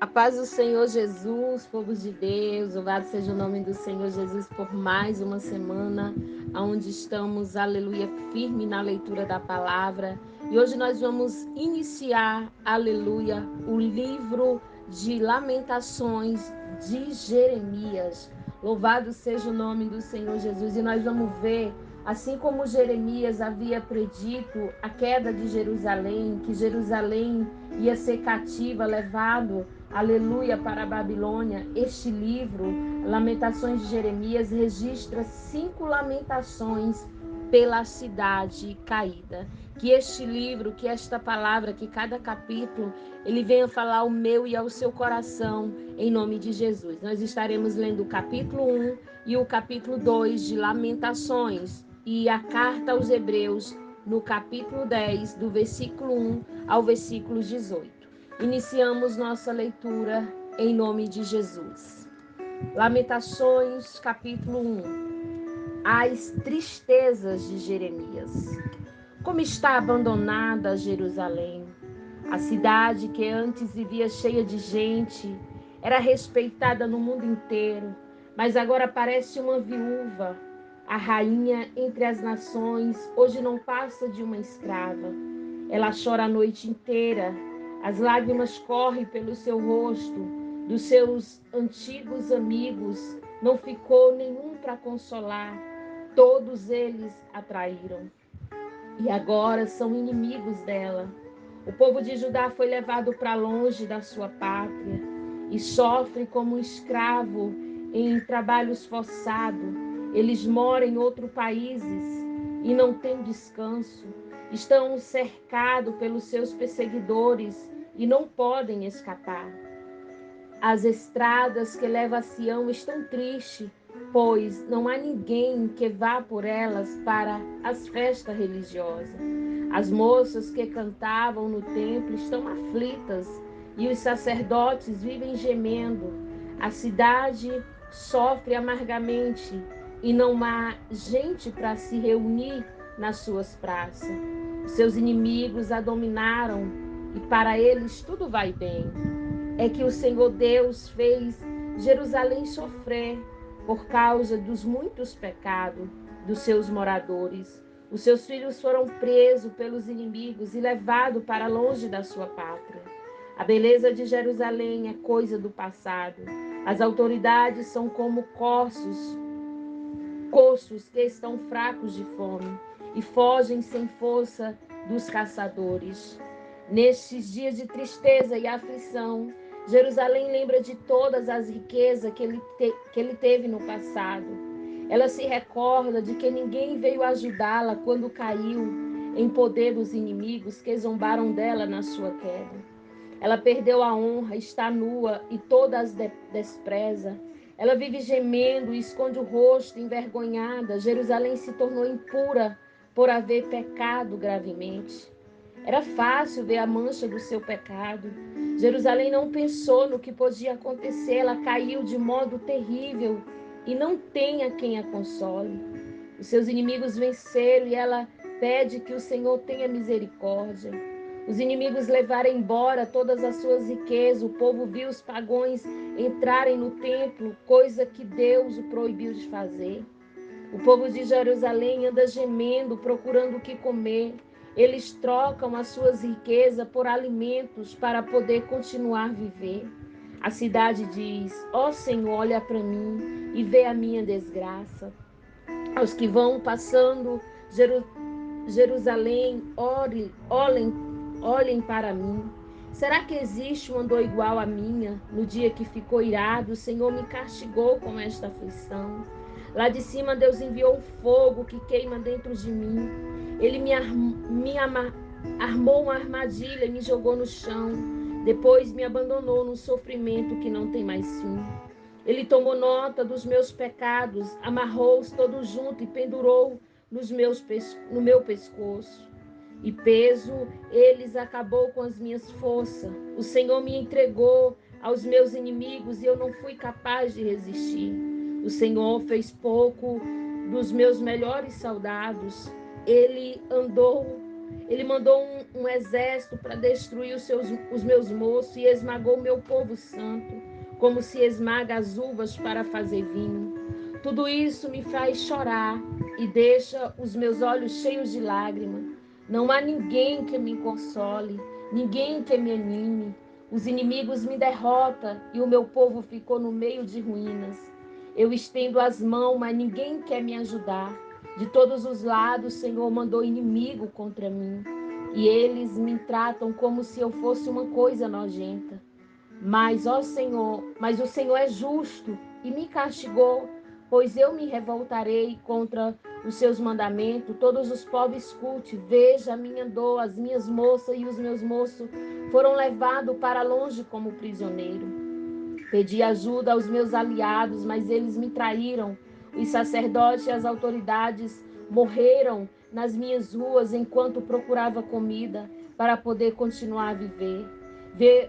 A paz do Senhor Jesus, povo de Deus, louvado seja o nome do Senhor Jesus por mais uma semana, onde estamos, aleluia, firme na leitura da palavra. E hoje nós vamos iniciar, aleluia, o livro de Lamentações de Jeremias. Louvado seja o nome do Senhor Jesus. E nós vamos ver, assim como Jeremias havia predito a queda de Jerusalém, que Jerusalém ia ser cativa, levado, aleluia, para a Babilônia. Este livro, Lamentações de Jeremias, registra 5 lamentações pela cidade caída. Que este livro, que esta palavra, que cada capítulo, ele venha falar ao meu e ao seu coração, em nome de Jesus. Nós estaremos lendo o capítulo 1 e o capítulo 2 de Lamentações e a carta aos Hebreus, no capítulo 10, do versículo 1 ao versículo 18. Iniciamos nossa leitura em nome de Jesus. Lamentações, capítulo 1. As tristezas de Jeremias. Como está abandonada Jerusalém, a cidade que antes vivia cheia de gente, era respeitada no mundo inteiro, mas agora parece uma viúva. A rainha entre as nações hoje não passa de uma escrava. Ela chora a noite inteira, as lágrimas correm pelo seu rosto, dos seus antigos amigos não ficou nenhum para consolar, todos eles a traíram e agora são inimigos dela. O povo de Judá foi levado para longe da sua pátria e sofre como um escravo em trabalhos forçados. Eles moram em outros países e não têm descanso. Estão cercados pelos seus perseguidores e não podem escapar. As estradas que levam a Sião estão tristes, pois não há ninguém que vá por elas para as festas religiosas. As moças que cantavam no templo estão aflitas e os sacerdotes vivem gemendo. A cidade sofre amargamente e não há gente para se reunir nas suas praças. Os seus inimigos a dominaram e para eles tudo vai bem. É que o Senhor Deus fez Jerusalém sofrer por causa dos muitos pecados dos seus moradores. Os seus filhos foram presos pelos inimigos e levados para longe da sua pátria. A beleza de Jerusalém é coisa do passado. As autoridades são como coços que estão fracos de fome e fogem sem força dos caçadores. Nestes dias de tristeza e aflição, Jerusalém lembra de todas as riquezas que ele teve no passado. Ela se recorda de que ninguém veio ajudá-la quando caiu em poder dos inimigos que zombaram dela na sua queda. Ela perdeu a honra, está nua e todas despreza. Ela vive gemendo e esconde o rosto envergonhada. Jerusalém se tornou impura por haver pecado gravemente. Era fácil ver a mancha do seu pecado. Jerusalém não pensou no que podia acontecer. Ela caiu de modo terrível e não tem a quem a console. Os seus inimigos venceram e ela pede que o Senhor tenha misericórdia. Os inimigos levaram embora todas as suas riquezas. O povo viu os pagãos entrarem no templo, coisa que Deus o proibiu de fazer. O povo de Jerusalém anda gemendo, procurando o que comer. Eles trocam as suas riquezas por alimentos para poder continuar a viver. A cidade diz: ó Senhor, olha para mim e vê a minha desgraça. Aos que vão passando Jerusalém, olhem para mim. Será que existe uma dor igual à minha? No dia que ficou irado, o Senhor me castigou com esta aflição. Lá de cima, Deus enviou um fogo que queima dentro de mim. Ele armou uma armadilha e me jogou no chão. Depois me abandonou num sofrimento que não tem mais fim. Ele tomou nota dos meus pecados, amarrou-os todos juntos e pendurou no meu pescoço. E peso eles acabou com as minhas forças. O Senhor me entregou aos meus inimigos e eu não fui capaz de resistir. O Senhor fez pouco dos meus melhores soldados. Ele andou Ele mandou um exército para destruir os meus moços e esmagou o meu povo santo, como se esmaga as uvas para fazer vinho. Tudo isso me faz chorar e deixa os meus olhos cheios de lágrimas. Não há ninguém que me console, ninguém que me anime. Os inimigos me derrotam e o meu povo ficou no meio de ruínas. Eu estendo as mãos, mas ninguém quer me ajudar. De todos os lados, o Senhor mandou inimigo contra mim. E eles me tratam como se eu fosse uma coisa nojenta. Mas o Senhor é justo e me castigou, pois eu me revoltarei contra os seus mandamentos. Todos os povos escute, veja a minha dor, as minhas moças e os meus moços foram levados para longe como prisioneiro. Pedi ajuda aos meus aliados, mas eles me traíram. Os sacerdotes e as autoridades morreram nas minhas ruas enquanto procurava comida para poder continuar a viver. Vê,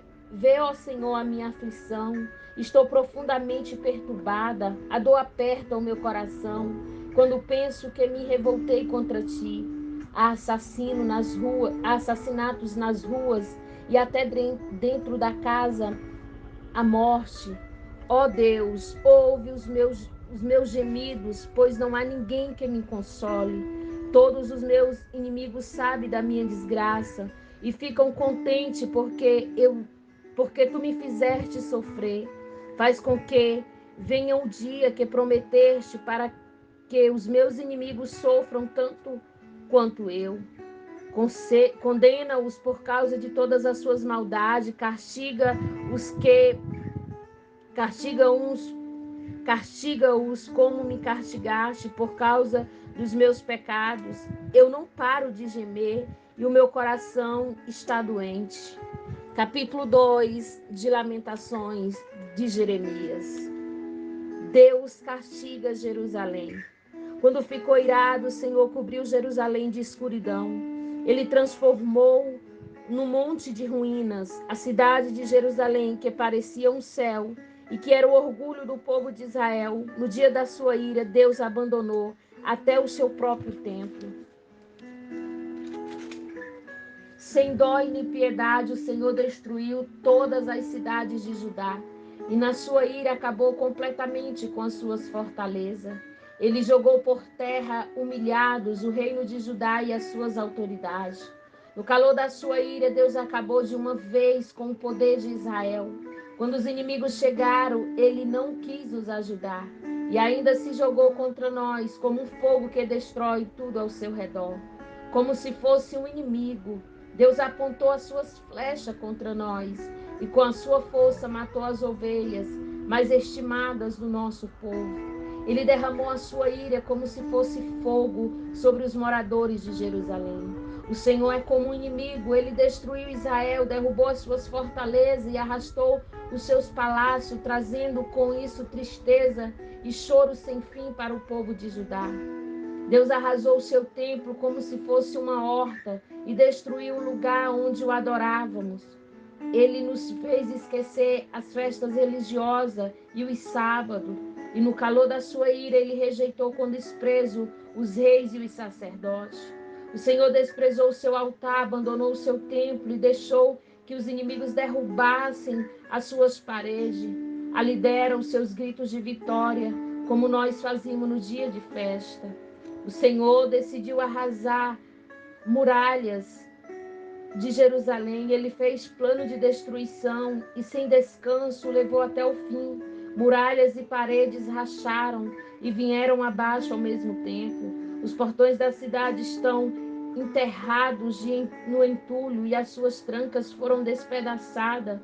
ó Senhor, a minha aflição. Estou profundamente perturbada. A dor aperta o meu coração quando penso que me revoltei contra ti. Há assassinatos nas ruas e até dentro da casa a morte. Ó Deus, ouve os meus gemidos, pois não há ninguém que me console. Todos os meus inimigos sabem da minha desgraça e ficam contentes porque tu me fizeste sofrer. Faz com que venha o dia que prometeste para que os meus inimigos sofram tanto quanto eu. Condena-os por causa de todas as suas maldades, castiga-os como me castigaste por causa dos meus pecados. Eu não paro de gemer e o meu coração está doente. Capítulo 2 de Lamentações de Jeremias. Deus castiga Jerusalém. Quando ficou irado, o Senhor cobriu Jerusalém de escuridão. Ele transformou num monte de ruínas a cidade de Jerusalém, que parecia um céu e que era o orgulho do povo de Israel. No dia da sua ira, Deus abandonou até o seu próprio templo. Sem dó e nem piedade, o Senhor destruiu todas as cidades de Judá e na sua ira acabou completamente com as suas fortalezas. Ele jogou por terra, humilhados, o reino de Judá e as suas autoridades. No calor da sua ira, Deus acabou de uma vez com o poder de Israel. Quando os inimigos chegaram, ele não quis os ajudar e ainda se jogou contra nós como um fogo que destrói tudo ao seu redor. Como se fosse um inimigo, Deus apontou as suas flechas contra nós e com a sua força matou as ovelhas mais estimadas do nosso povo. Ele derramou a sua ira como se fosse fogo sobre os moradores de Jerusalém. O Senhor é como um inimigo, ele destruiu Israel, derrubou as suas fortalezas e arrastou os seus palácios, trazendo com isso tristeza e choro sem fim para o povo de Judá. Deus arrasou o seu templo como se fosse uma horta e destruiu o lugar onde o adorávamos. Ele nos fez esquecer as festas religiosas e os sábados. E no calor da sua ira, ele rejeitou com desprezo os reis e os sacerdotes. O Senhor desprezou o seu altar, abandonou o seu templo e deixou que os inimigos derrubassem as suas paredes. Ali deram seus gritos de vitória, como nós fazíamos no dia de festa. O Senhor decidiu arrasar muralhas de Jerusalém. Ele fez plano de destruição e sem descanso levou até o fim. Muralhas e paredes racharam e vieram abaixo ao mesmo tempo. Os portões da cidade estão enterrados no entulho e as suas trancas foram despedaçadas.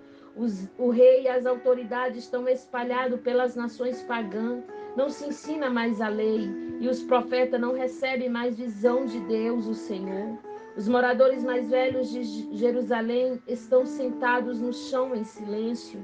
O rei e as autoridades estão espalhados pelas nações pagãs. Não se ensina mais a lei e os profetas não recebem mais visão de Deus, o Senhor. Os moradores mais velhos de Jerusalém estão sentados no chão em silêncio.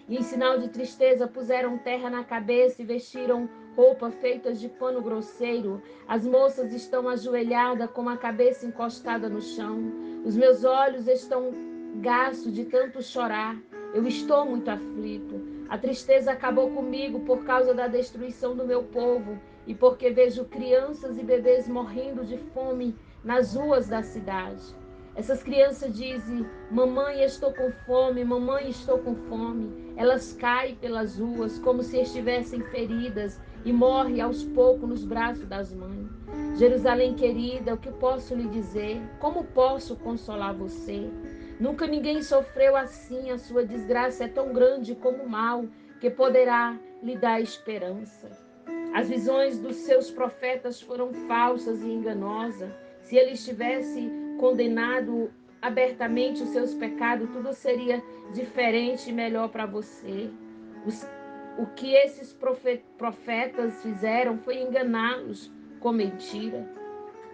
E em sinal de tristeza puseram terra na cabeça e vestiram roupa feitas de pano grosseiro. As moças estão ajoelhadas com a cabeça encostada no chão. Os meus olhos estão gastos de tanto chorar. Eu estou muito aflito. A tristeza acabou comigo por causa da destruição do meu povo e porque vejo crianças e bebês morrendo de fome nas ruas da cidade. Essas crianças dizem: mamãe, estou com fome, mamãe, estou com fome. Elas caem pelas ruas como se estivessem feridas e morrem aos poucos nos braços das mães. Jerusalém querida, o que posso lhe dizer? Como posso consolar você? Nunca ninguém sofreu assim, a sua desgraça é tão grande como o mal que poderá lhe dar esperança. As visões dos seus profetas foram falsas e enganosas. Se ele estivesse condenado abertamente os seus pecados, tudo seria diferente e melhor para você. O que esses profetas fizeram foi enganá-los com mentira.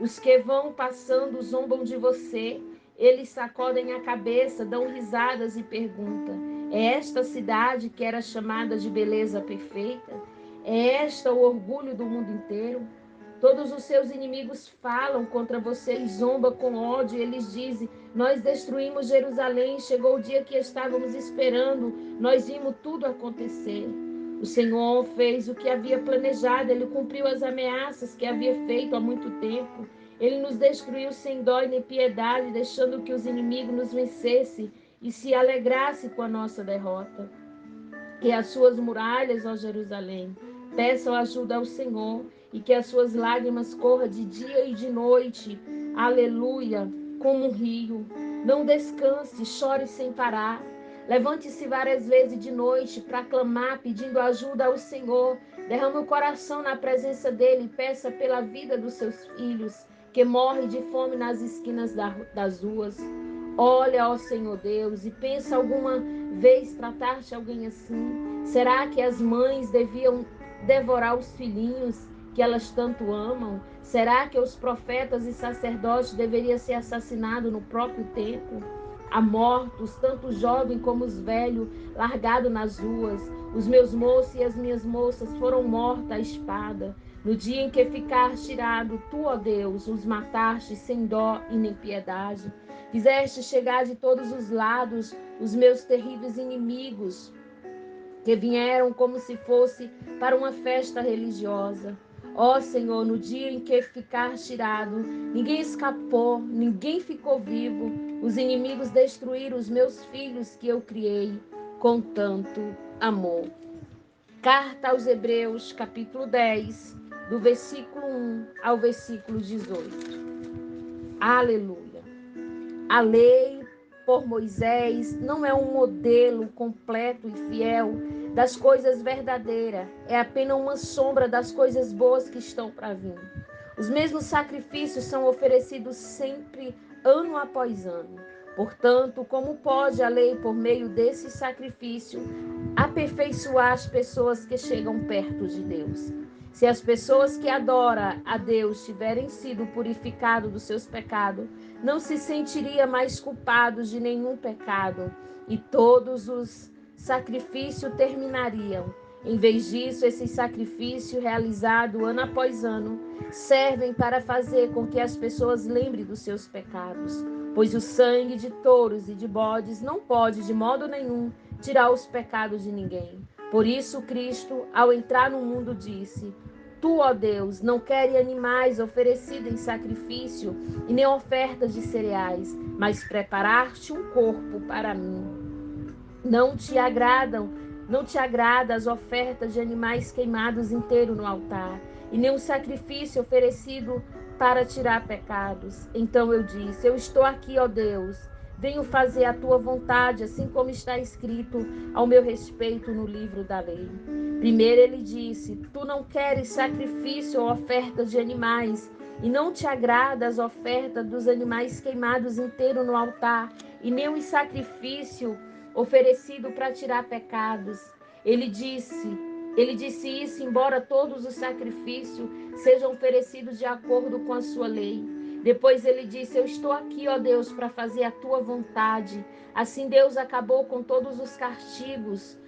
Os que vão passando zombam de você. Eles sacodem a cabeça, dão risadas e perguntam: é esta cidade que era chamada de beleza perfeita? É esta o orgulho do mundo inteiro? Todos os seus inimigos falam contra você e zombam com ódio. Eles dizem: nós destruímos Jerusalém, chegou o dia que estávamos esperando, nós vimos tudo acontecer. O Senhor fez o que havia planejado, Ele cumpriu as ameaças que havia feito há muito tempo. Ele nos destruiu sem dó e nem piedade, deixando que os inimigos nos vencessem e se alegrassem com a nossa derrota. Que as suas muralhas, ó Jerusalém, peçam ajuda ao Senhor e que as suas lágrimas corram de dia e de noite, aleluia, como um rio. Não descanse, chore sem parar. Levante-se várias vezes de noite para clamar, pedindo ajuda ao Senhor. Derrame o coração na presença dele e peça pela vida dos seus filhos, que morrem de fome nas esquinas das ruas. Olha, ó Senhor Deus, e pensa alguma vez tratar-te alguém assim? Será que as mães deviam devorar os filhinhos que elas tanto amam? Será que os profetas e sacerdotes deveriam ser assassinados no próprio templo? Há mortos, tanto os jovens como os velhos, largados nas ruas. Os meus moços e as minhas moças foram mortos à espada. No dia em que ficaste tirado, tu, ó Deus, os mataste sem dó e nem piedade. Fizeste chegar de todos os lados os meus terríveis inimigos, que vieram como se fosse para uma festa religiosa. Ó Senhor, no dia em que ficaste tirado, ninguém escapou, ninguém ficou vivo. Os inimigos destruíram os meus filhos que eu criei com tanto amor. Carta aos Hebreus, capítulo 10, do versículo 1 ao versículo 18. Aleluia. A lei por Moisés não é um modelo completo e fiel das coisas verdadeiras, é apenas uma sombra das coisas boas que estão para vir. Os mesmos sacrifícios são oferecidos sempre, ano após ano. Portanto, como pode a lei, por meio desse sacrifício, aperfeiçoar as pessoas que chegam perto de Deus? Se as pessoas que adoram a Deus tiverem sido purificados dos seus pecados, não se sentiria mais culpados de nenhum pecado e todos os sacrifícios terminariam. Em vez disso, esses sacrifícios realizados ano após ano servem para fazer com que as pessoas lembrem dos seus pecados, pois o sangue de touros e de bodes não pode de modo nenhum tirar os pecados de ninguém. Por isso Cristo, ao entrar no mundo, disse: Tu, ó Deus, não queres animais oferecidos em sacrifício e nem ofertas de cereais, mas preparaste um corpo para mim. Não te agrada as ofertas de animais queimados inteiros no altar, e nem o sacrifício oferecido para tirar pecados. Então eu disse: eu estou aqui, ó Deus, venho fazer a tua vontade, assim como está escrito ao meu respeito no livro da lei. Primeiro ele disse: tu não queres sacrifício ou ofertas de animais, e não te agrada as ofertas dos animais queimados inteiros no altar, e nem o sacrifício oferecido para tirar pecados. Ele disse isso, embora todos os sacrifícios sejam oferecidos de acordo com a sua lei. Depois ele disse: eu estou aqui, ó Deus, para fazer a tua vontade. Assim Deus acabou com todos os castigos,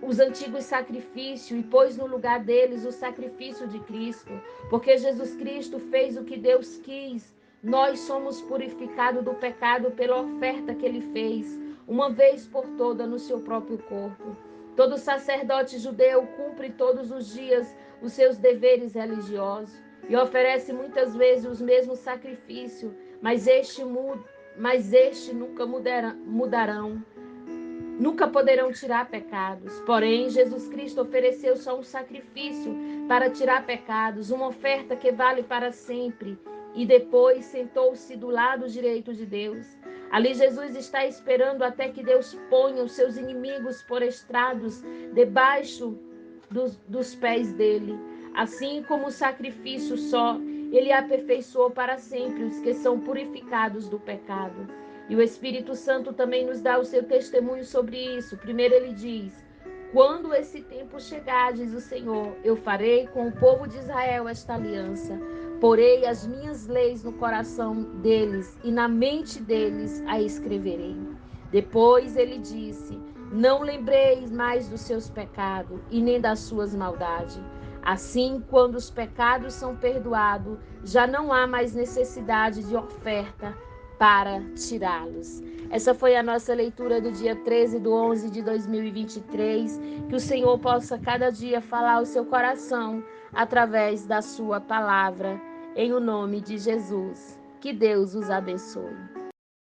os antigos sacrifícios, e pôs no lugar deles o sacrifício de Cristo, porque Jesus Cristo fez o que Deus quis. Nós somos purificados do pecado pela oferta que ele fez, uma vez por toda, no seu próprio corpo. Todo sacerdote judeu cumpre todos os dias os seus deveres religiosos. e oferece muitas vezes os mesmos sacrifícios, mas este nunca mudarão. Nunca poderão tirar pecados. Porém, Jesus Cristo ofereceu só um sacrifício para tirar pecados, uma oferta que vale para sempre. E depois sentou-se do lado direito de Deus. Ali Jesus está esperando até que Deus ponha os seus inimigos por estrados debaixo dos pés dele. Assim como o sacrifício só, ele aperfeiçoou para sempre os que são purificados do pecado. E o Espírito Santo também nos dá o seu testemunho sobre isso. Primeiro ele diz: quando esse tempo chegar, diz o Senhor, eu farei com o povo de Israel esta aliança. Porei as minhas leis no coração deles e na mente deles a escreverei. Depois ele disse: não lembreis mais dos seus pecados e nem das suas maldades. Assim, quando os pecados são perdoados, já não há mais necessidade de oferta para tirá-los. Essa foi a nossa leitura do dia 13/11 de 2023. Que o Senhor possa cada dia falar ao seu coração através da sua palavra, em o nome de Jesus. Que Deus os abençoe.